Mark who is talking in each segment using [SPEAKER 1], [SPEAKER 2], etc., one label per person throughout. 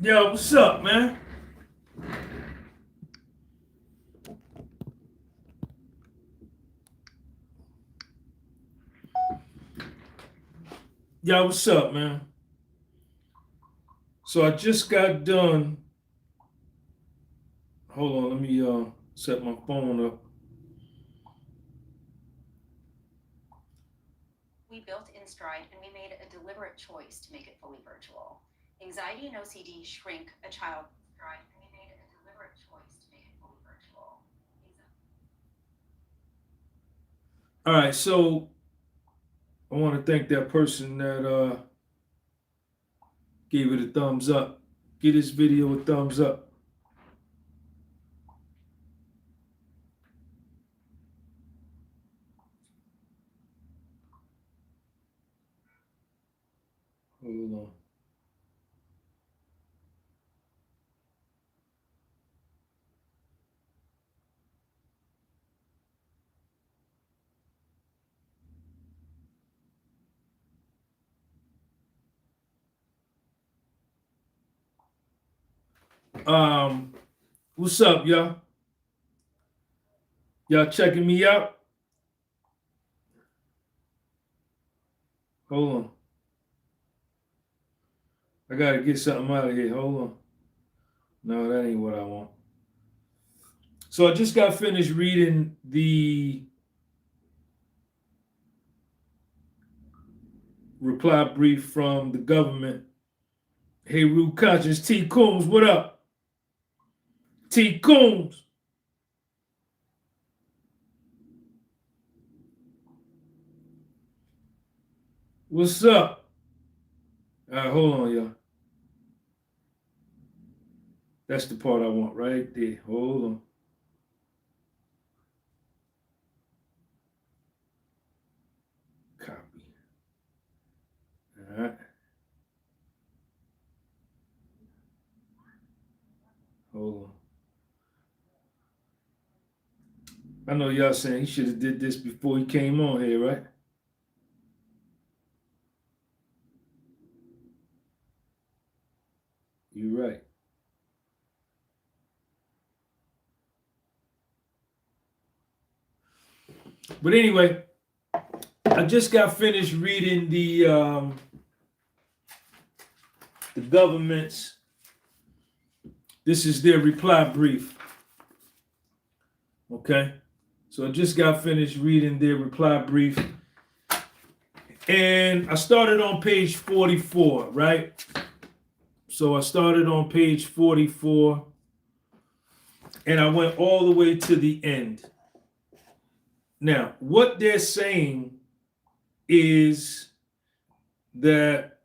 [SPEAKER 1] Yo, what's up, man? Yo, what's up, man? So I just got done. Hold on, let me set my phone up.
[SPEAKER 2] We built in Stride and we made a deliberate choice to make it fully virtual. Anxiety and OCD shrink a child. Stride and we made a deliberate choice to make it fully virtual.
[SPEAKER 1] All right, so I want to thank that person that gave it a thumbs up. Give this video a thumbs up. Hold on. What's up, y'all? Y'all checking me out? Hold on. I gotta get something out of here. Hold on. No, that ain't what I want. So I just got finished reading the reply brief from the government. Hey, Rude Conscience, T. Coombs, what up? T. Coombs. What's up? All right, hold on, y'all. That's the part I want right there. Hold on. Copy. All right. Hold on. I know y'all saying he should have did this before he came on here, right? You're right. But anyway, I just got finished reading the government's. This is their reply brief. Okay, so I just got finished reading their reply brief, and I started on page 44, right? So I started on page 44, and I went all the way to the end. Now, what they're saying is that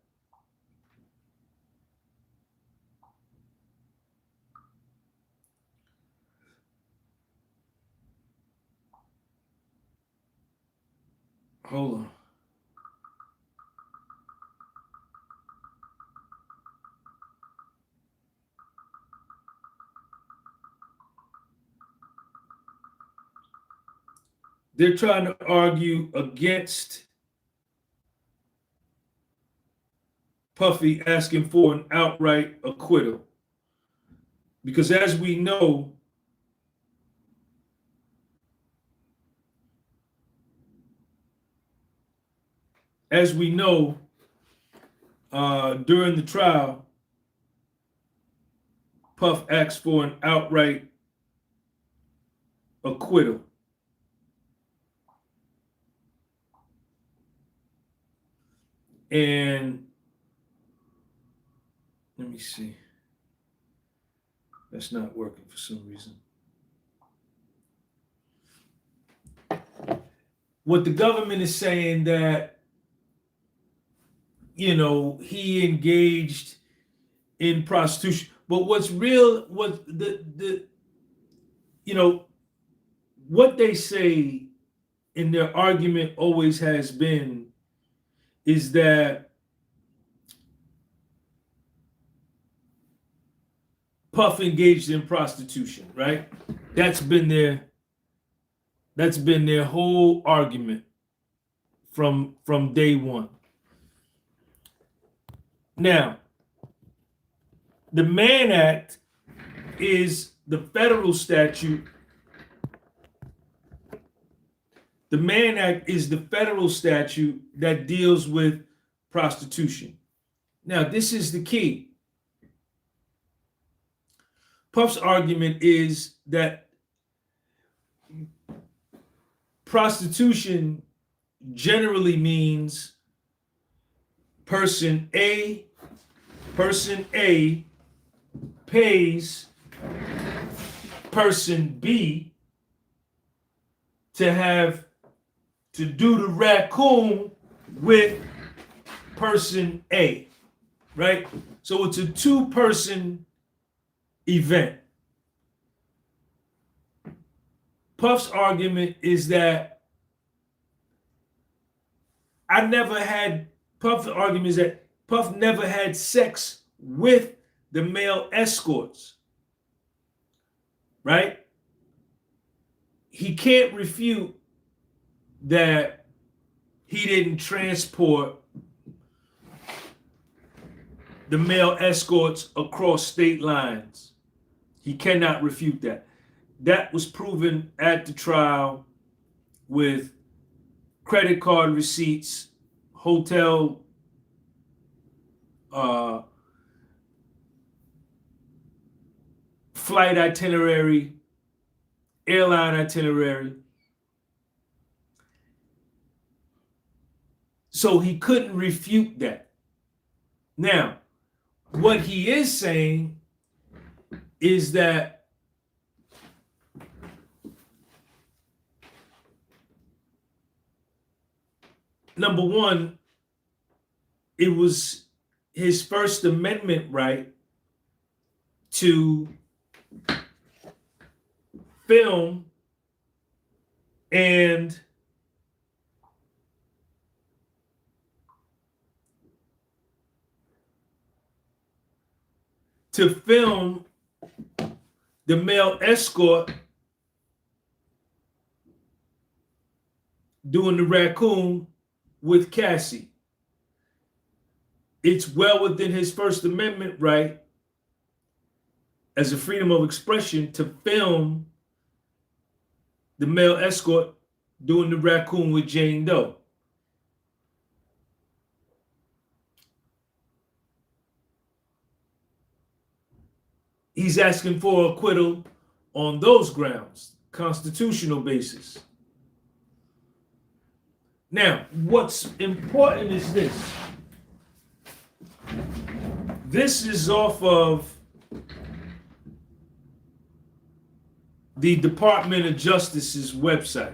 [SPEAKER 1] hold on. They're trying to argue against Puffy asking for an outright acquittal. Because as we know, during the trial, Puff asked for an outright acquittal. And let me see. That's not working for some reason. What the government is saying that, he engaged in prostitution. But what's real, what what they say in their argument always has been is that Puff engaged in prostitution, right? That's been their whole argument from day one. Now, The Mann Act is the federal statute. The Mann Act is the federal statute that deals with prostitution. Now, this is the key. Puff's argument is that prostitution generally means person A pays person B to do the raccoon with person A, right? So it's a two-person event. Puff's argument is that Puff's argument is that Puff never had sex with the male escorts, right? He can't refute that he didn't transport the male escorts across state lines. He cannot refute that. That was proven at the trial with credit card receipts, hotel flight itinerary, airline itinerary. So he couldn't refute that. Now, what he is saying is that number one, it was his First Amendment right to film and the male escort doing the raccoon with Cassie. It's well within his First Amendment right as a freedom of expression to film the male escort doing the raccoon with Jane Doe. He's asking for acquittal on those grounds, constitutional basis. Now, what's important is this. This is off of the Department of Justice's website.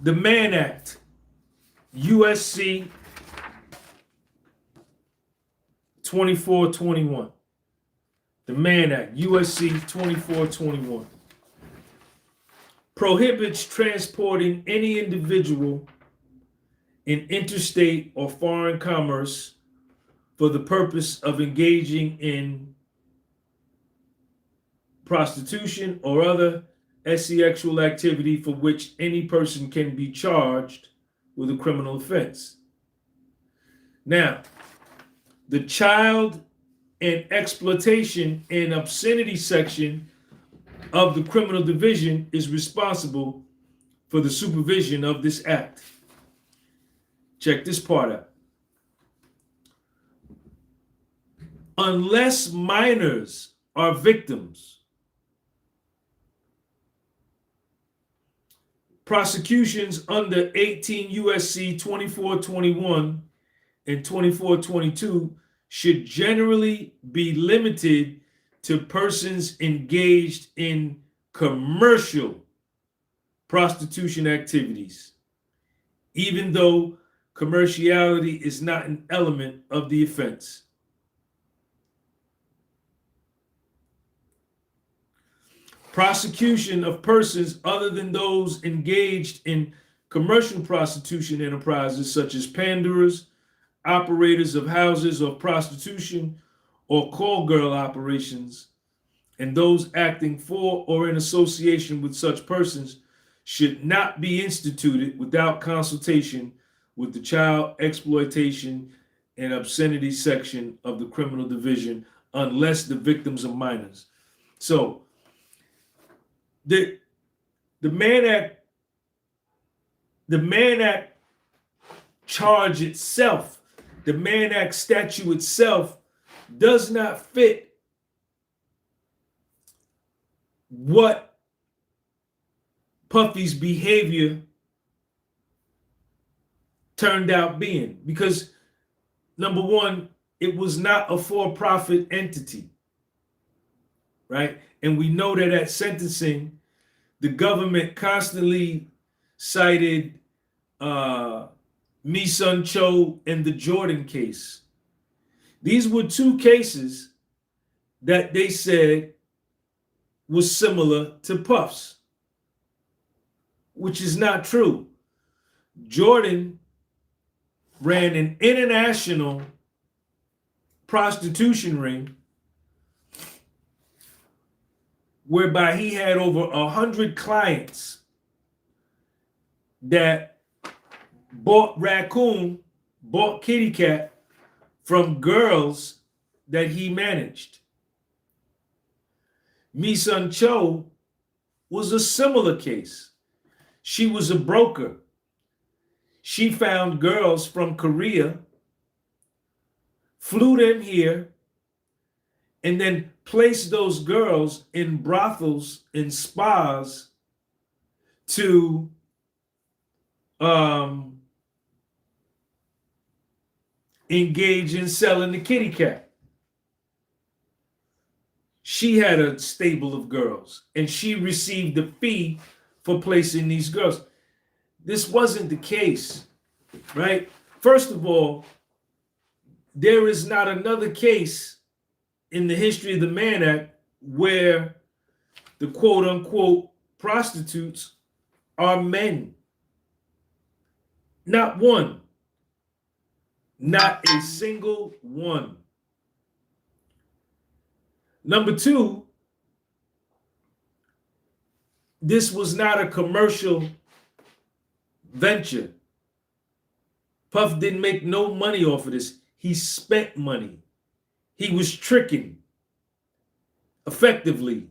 [SPEAKER 1] The Mann Act, USC 2421. The Mann Act, USC 2421. Prohibits transporting any individual in interstate or foreign commerce for the purpose of engaging in prostitution or other sexual activity for which any person can be charged with a criminal offense. Now, the child and exploitation and obscenity section of the criminal division is responsible for the supervision of this act. Check this part out. Unless minors are victims, prosecutions under 18 USC 2421 and 2422 should generally be limited to persons engaged in commercial prostitution activities, even though commerciality is not an element of the offense. Prosecution of persons other than those engaged in commercial prostitution enterprises, such as panderers, operators of houses of prostitution, or call girl operations, and those acting for or in association with such persons, should not be instituted without consultation with the Child Exploitation and Obscenity section of the Criminal Division unless the victims are minors. So the Mann Act charge itself, the Mann Act statute itself does not fit what Puffy's behavior turned out being, because number one, it was not a for-profit entity, right? And we know that at sentencing, the government constantly cited Mi Sun Cho and the Jordan case. These were two cases that they said was similar to Puff's, which is not true. Jordan ran an international prostitution ring whereby he had over 100 clients that bought kitty cat from girls that he managed. Mi Sun Cho was a similar case. She was a broker. She found girls from Korea, flew them here, and then placed those girls in brothels, in spas, to engage in selling the kitty cat. She had a stable of girls, and she received a fee for placing these girls. This wasn't the case, right? First of all, there is not another case in the history of the Mann Act where the quote-unquote prostitutes are men. Not one. Not a single one. Number two, this was not a commercial venture. Puff didn't make no money off of this. He spent money. He was tricking effectively.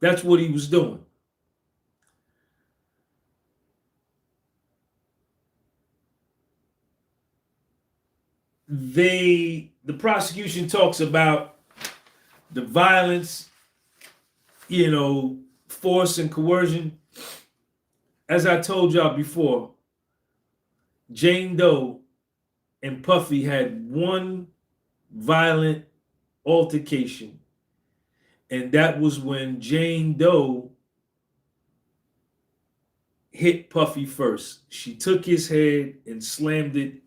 [SPEAKER 1] That's what he was doing. The prosecution talks about the violence, force and coercion. As I told y'all before, Jane Doe and Puffy had one violent altercation, and that was when Jane Doe hit Puffy first. She took his head and slammed it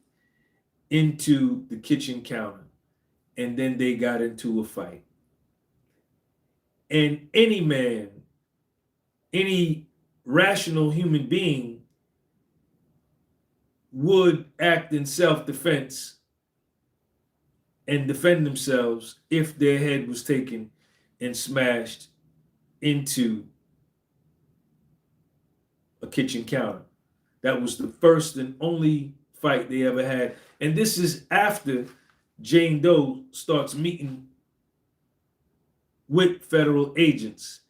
[SPEAKER 1] into the kitchen counter, and then they got into a fight. And any man, any rational human being would act in self-defense and defend themselves if their head was taken and smashed into a kitchen counter. That was the first and only fight they ever had. And this is after Jane Doe starts meeting with federal agents,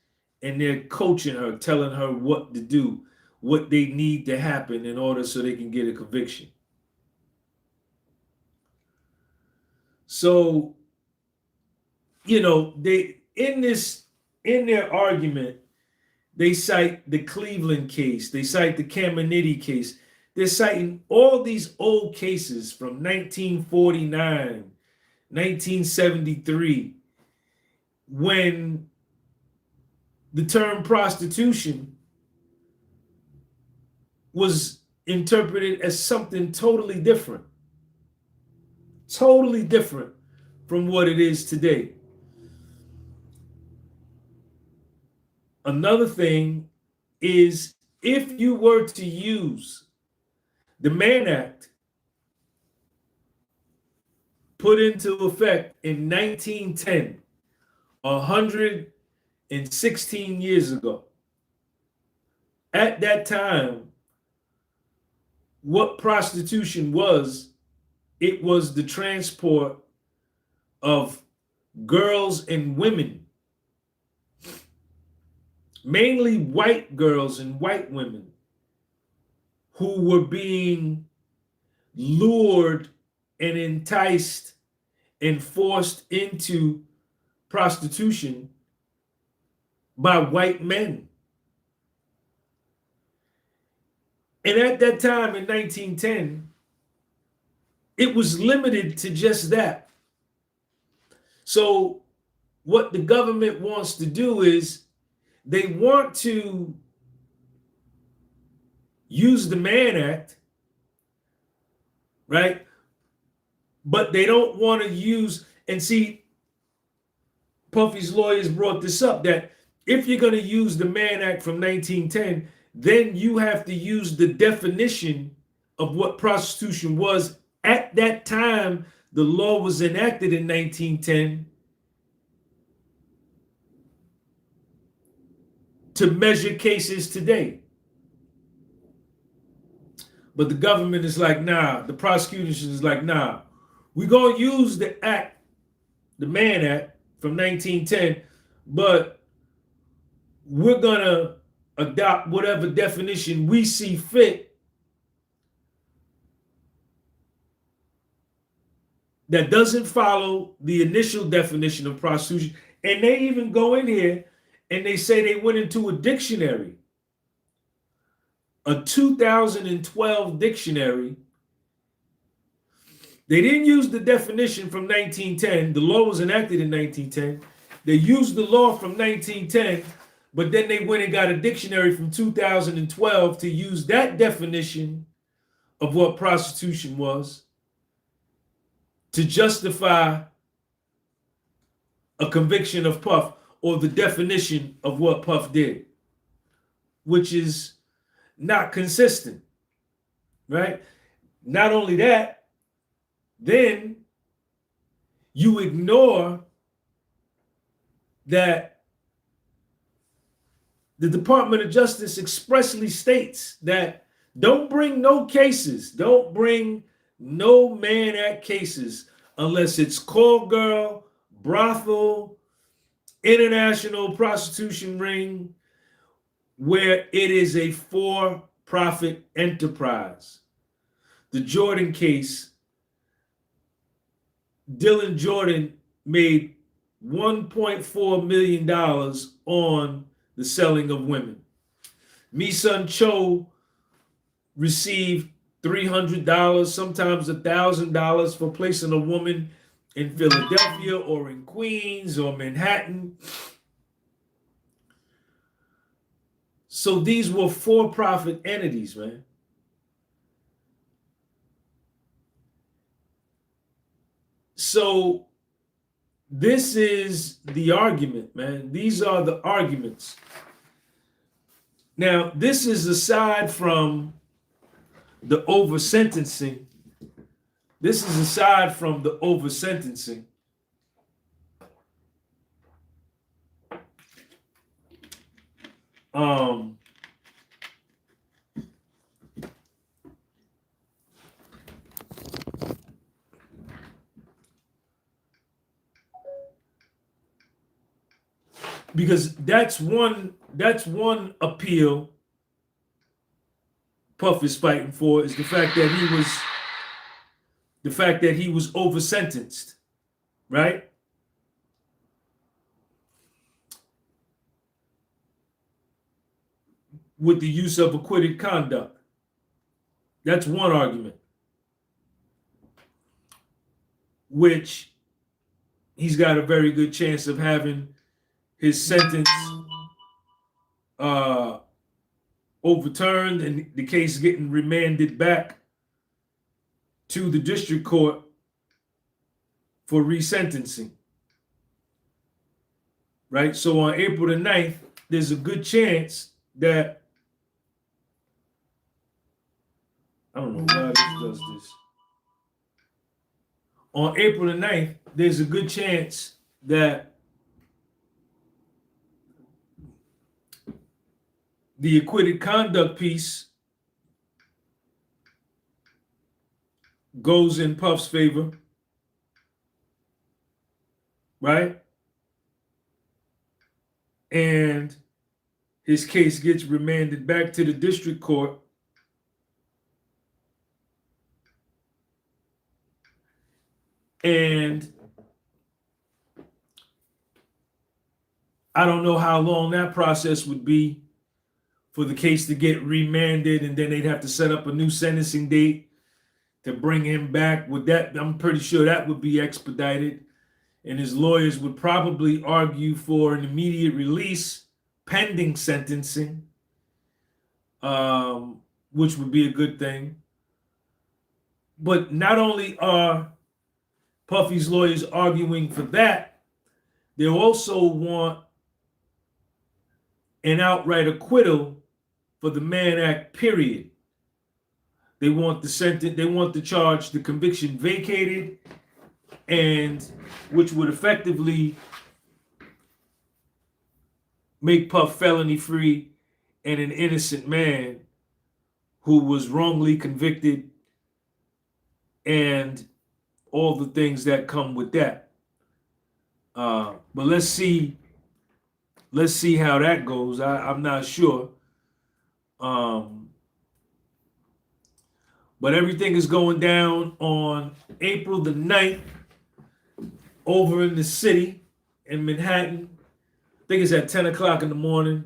[SPEAKER 1] and they're coaching her, telling her what to do, what they need to happen in order so they can get a conviction. So, they in their argument, they cite the Cleveland case, they cite the Caminiti case. They're citing all these old cases from 1949, 1973, when the term prostitution was interpreted as something totally different from what it is today. Another thing is, if you were to use the Mann Act put into effect in 1910, 116 years ago, at that time, what prostitution was, it was the transport of girls and women, mainly white girls and white women, who were being lured and enticed and forced into prostitution by white men. And at that time in 1910, it was limited to just that. So what the government wants to do is they want to use the Mann Act, right? But they don't want to use, and see, Puffy's lawyers brought this up, that if you're going to use the Mann Act from 1910, then you have to use the definition of what prostitution was at that time. The law was enacted in 1910 to measure cases today. But the government is like, nah, the prosecution is like, nah, we're going to use the act, the Mann Act from 1910, but we're going to adopt whatever definition we see fit that doesn't follow the initial definition of prostitution. And they even go in here and they say they went into a dictionary, a 2012 dictionary. They didn't use the definition from 1910. The law was enacted in 1910. They used the law from 1910, but then they went and got a dictionary from 2012 to use that definition of what prostitution was to justify a conviction of Puff, or the definition of what Puff did, which is not consistent, right? Not only that, then you ignore that the Department of Justice expressly states that don't bring no cases, don't bring no Mann Act cases unless it's call girl, brothel, international prostitution ring, where it is a for-profit enterprise. The Jordan case, Dylan Jordan made $1.4 million on the selling of women. Mi-Sun Cho received $300, sometimes $1,000 for placing a woman in Philadelphia or in Queens or Manhattan. So these were for-profit entities, man. So this is the argument, man. These are the arguments. Now, this is aside from the over-sentencing. This is aside from the over-sentencing. Because that's one appeal Puff is fighting for, is the fact that he was over sentenced, right? With the use of acquitted conduct. That's one argument, which he's got a very good chance of having his sentence overturned and the case getting remanded back to the district court for resentencing. Right? So on April the 9th, there's a good chance that, I don't know why this does this. On April the 9th, there's a good chance that the acquitted conduct piece goes in Puff's favor, right? And his case gets remanded back to the district court. And I don't know how long that process would be for the case to get remanded, and then they'd have to set up a new sentencing date to bring him back. With that, I'm pretty sure that would be expedited, and his lawyers would probably argue for an immediate release pending sentencing, which would be a good thing. But not only are Puffy's lawyers arguing for that, they also want an outright acquittal for the Mann Act, period. They want the sentence, they want the charge, the conviction vacated, and which would effectively make Puff felony free and an innocent man who was wrongly convicted and all the things that come with that. But let's see how that goes. I'm not sure. But everything is going down on April the 9th over in the city in Manhattan. I think it's at 10 o'clock in the morning.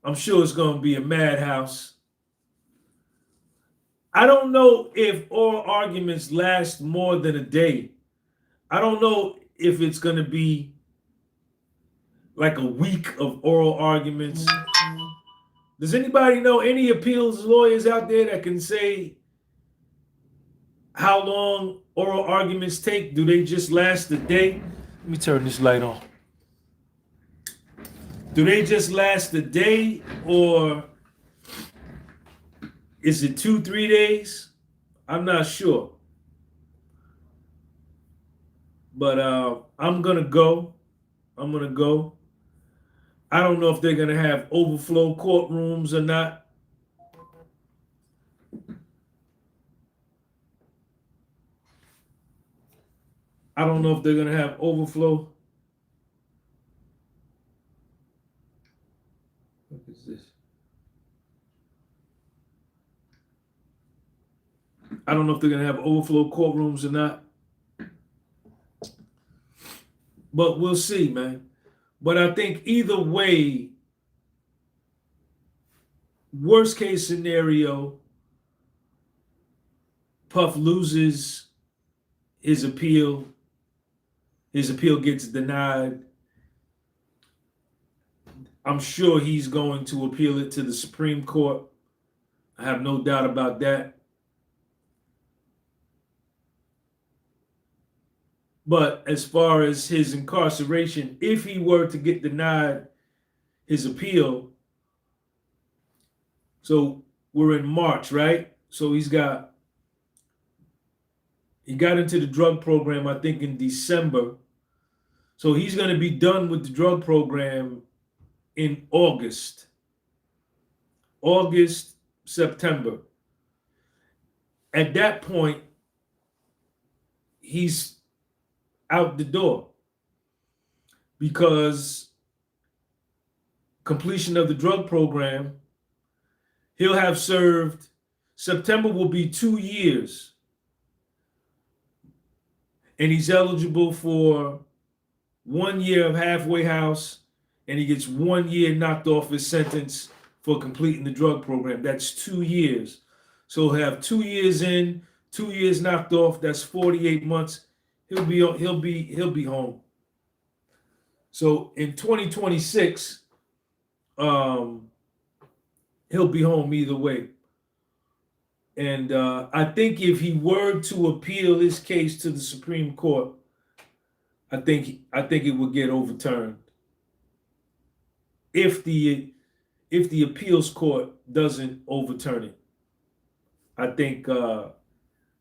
[SPEAKER 1] I'm sure it's going to be a madhouse. I don't know if oral arguments last more than a day. I don't know if it's going to be like a week of oral arguments. Does anybody know any appeals lawyers out there that can say how long oral arguments take? Do they just last a day? Let me turn this light on. Do they just last a day, or is it 2-3 days? I'm not sure. But I'm going to go. I don't know if they're going to have overflow courtrooms or not. I don't know if they're going to have overflow. What is this? I don't know if they're going to have overflow courtrooms or not. But we'll see, man. But I think either way, worst case scenario, Puff loses his appeal. His appeal gets denied. I'm sure he's going to appeal it to the Supreme Court. I have no doubt about that. But as far as his incarceration, if he were to get denied his appeal, so we're in March, right? So he got into the drug program, I think, in December. So he's going to be done with the drug program in August, September. At that point, he's out the door, because completion of the drug program, he'll have served, September will be 2 years, and he's eligible for 1 year of halfway house, and he gets 1 year knocked off his sentence for completing the drug program. That's 2 years. So he'll have 2 years in, 2 years knocked off. That's 48 months. He'll be home. So in 2026, he'll be home either way. And I think if he were to appeal his case to the Supreme Court, I think it would get overturned. If the appeals court doesn't overturn it, I think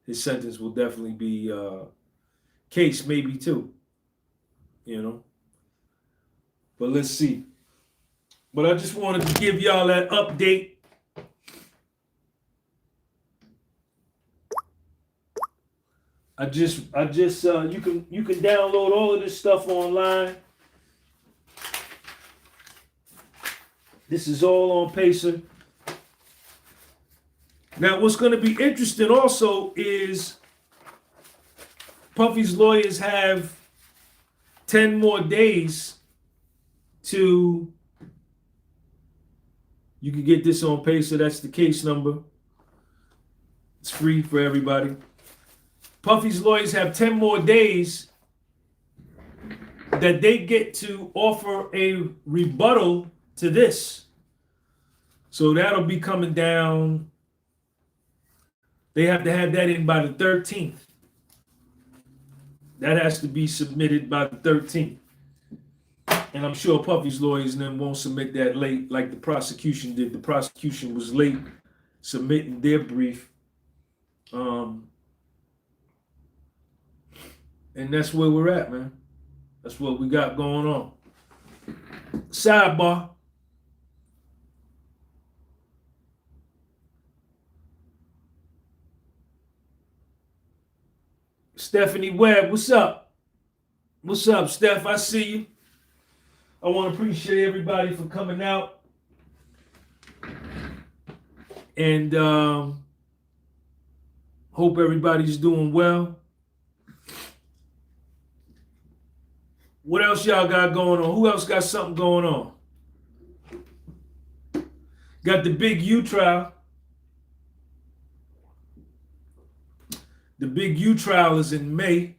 [SPEAKER 1] his sentence will definitely be case maybe too, But let's see. But I just wanted to give y'all that update. You can download all of this stuff online. This is all on Pacer. Now, what's going to be interesting also is Puffy's lawyers have 10 more days to. You can get this on Pacer. That's the case number. It's free for everybody. Puffy's lawyers have 10 more days that they get to offer a rebuttal to this. So that'll be coming down. They have to have that in by the 13th. That has to be submitted by the 13th. And I'm sure Puffy's lawyers then won't submit that late like the prosecution did. The prosecution was late submitting their brief. And that's where we're at, man. That's what we got going on. Sidebar. Stephanie Webb, what's up? What's up, Steph? I see you. I want to appreciate everybody for coming out. And hope everybody's doing well. What else y'all got going on? Who else got something going on? Got the Big U trial. The Big U trial is in May.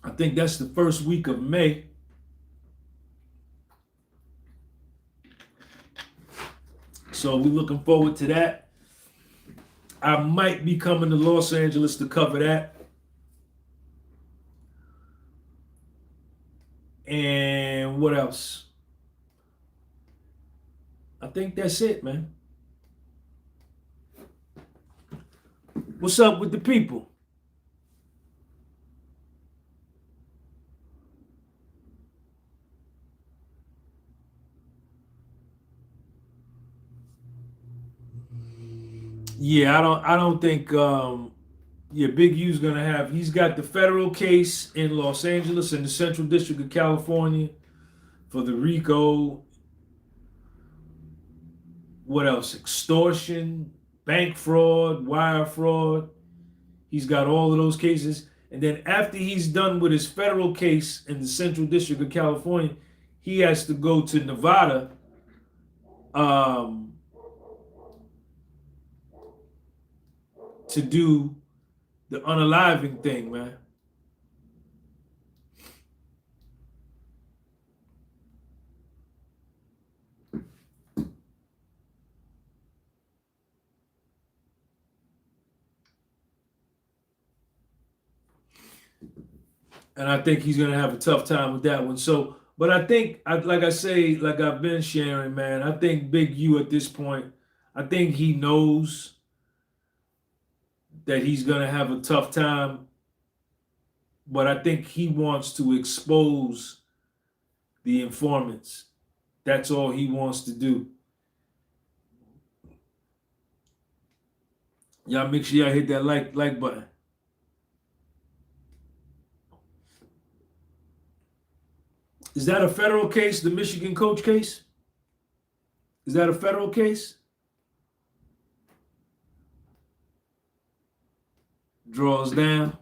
[SPEAKER 1] I think that's the first week of May. So we're looking forward to that. I might be coming to Los Angeles to cover that. And what else? I think that's it, man. What's up with the people? Yeah, I don't think Big U's gonna have. He's got the federal case in Los Angeles in the Central District of California for the RICO. What else? Extortion, bank fraud, wire fraud. He's got all of those cases. And then after he's done with his federal case in the Central District of California, he has to go to Nevada to do the unaliving thing, man. And I think he's gonna have a tough time with that one. So, but I think, like I've been sharing, man, I think Big U at this point, I think he knows that he's gonna have a tough time. But I think he wants to expose the informants. That's all he wants to do. Y'all make sure y'all hit that like button. Is that a federal case, the Michigan coach case? Is that a federal case? Draws down.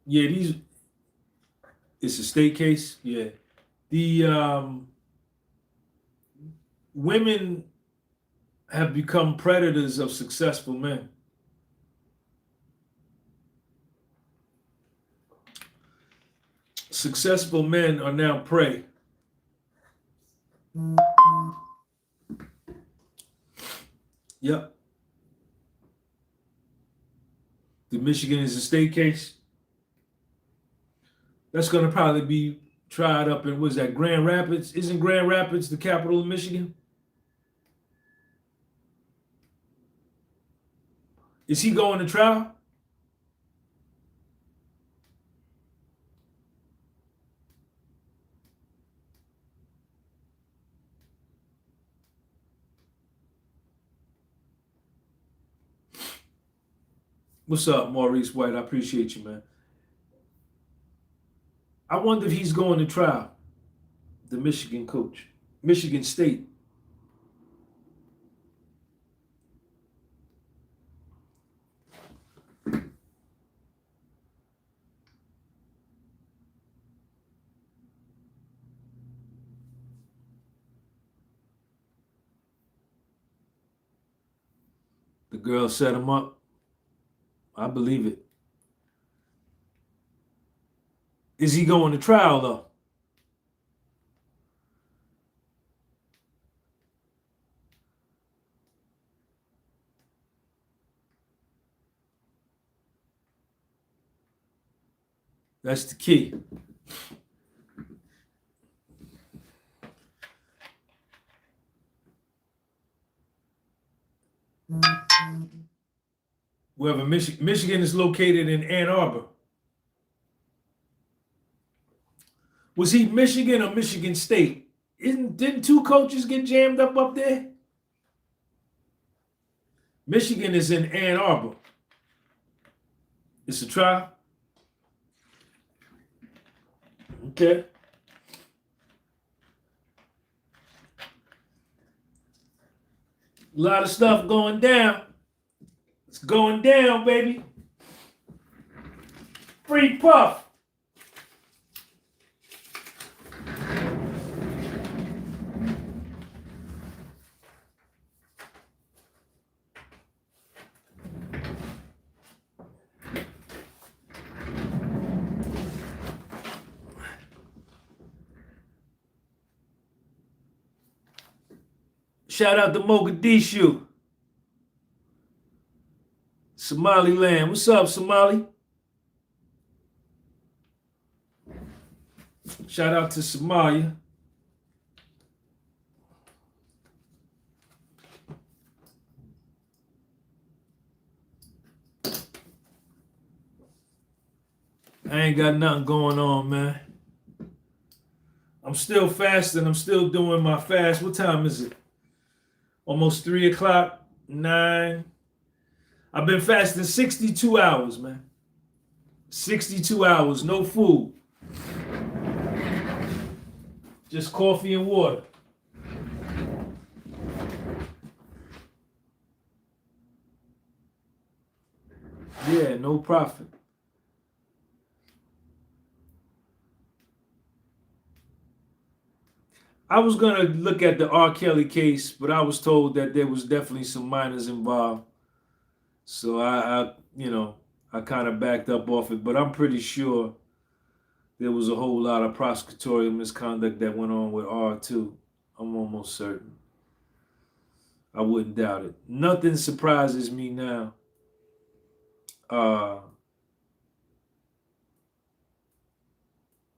[SPEAKER 1] Yeah, it's a state case. Yeah. The women have become predators of successful men. Successful men are now prey. Yep. The Michigan is a state case. That's going to probably be tried up in, what's that, Grand Rapids? Isn't Grand Rapids the capital of Michigan? Is he going to trial? What's up, Maurice White? I appreciate you, man. I wonder if he's going to trial. The Michigan coach. Michigan State. The girl set him up. I believe it. Is he going to trial, though? That's the key. Wherever Michigan is located in Ann Arbor. Was he Michigan or Michigan State? Didn't two coaches get jammed up there? Michigan is in Ann Arbor. It's a trial. Okay. A lot of stuff going down. It's going down, baby. Free Puff. Shout out to Mogadishu. Somaliland. What's up, Somali? Shout out to Somalia. I ain't got nothing going on, man. I'm still fasting. I'm still doing my fast. What time is it? Almost 3 o'clock, 9. I've been fasting 62 hours, man. 62 hours, no food. Just coffee and water. Yeah, no profit. I was going to look at the R. Kelly case, but I was told that there was definitely some minors involved. So I kind of backed up off it, but I'm pretty sure there was a whole lot of prosecutorial misconduct that went on with R too. I'm almost certain. I wouldn't doubt it. Nothing surprises me now.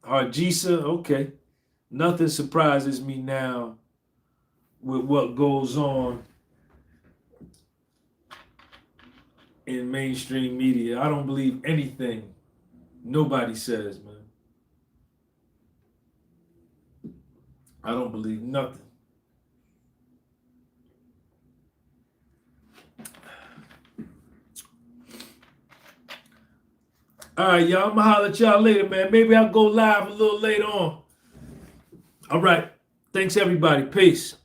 [SPEAKER 1] Hargeisa, okay. Nothing surprises me now with what goes on in mainstream media. I don't believe anything nobody says, man. I don't believe nothing. All right, y'all. I'm going to holler at y'all later, man. Maybe I'll go live a little later on. All right. Thanks, everybody. Peace.